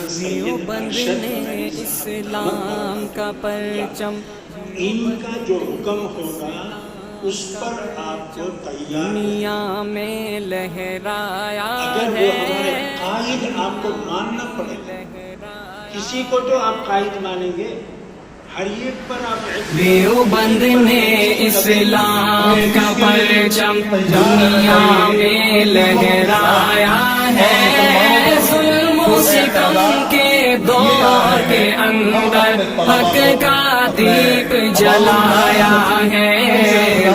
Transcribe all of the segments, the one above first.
دیوبند نے اسلام کا پرچم ان کا جو حکم ہوگا اس پر آپ کو تیار دنیا میں لہرایا اگر وہ ہمارے قائد آپ کو ماننا پڑے گا، کسی کو تو آپ قائد مانیں گے، ہر ایک پر آپ دیوبند نے اسلام کا پرچم دنیا میں لہرایا ہے، ظلم و ستم کے دور کے اندر حق کا دیپ جلایا ہے،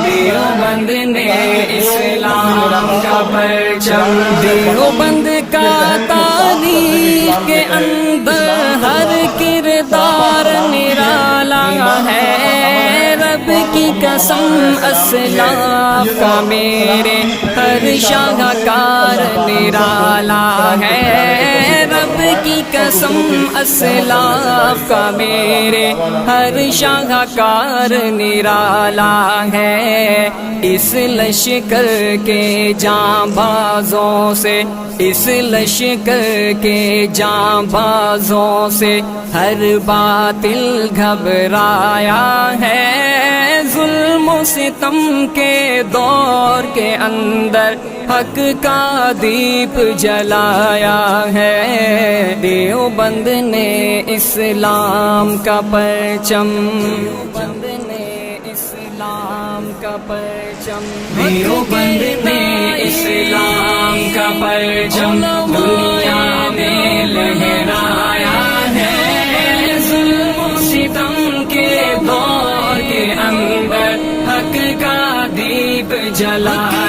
دیوبند نے اسلام کا پرچم، دیوبند کا تاریخ کے اندر ہر کردار نرالا ہے، رب کی قسم اسلاف کا میرے ہر شاہکار نرالا ہے، رب کی قسم اسلاف کا میرے ہر شاہکار نرالا ہے، اس لشکر کے جاں بازوں سے، اس لشکر کے جاں بازوں سے ہر باطل گھبرایا ہے، ظلم و ستم کے دور کے اندر حق کا دیپ جلایا ہے، دیوبند نے اسلام کا پرچم، دیوبند نے اسلام کا پرچم، دیوبند نے اسلام کا پرچم دنیا میں لہرایا ہے، ظلم و ستم کے دور کے اندر حق کا دیپ جلایا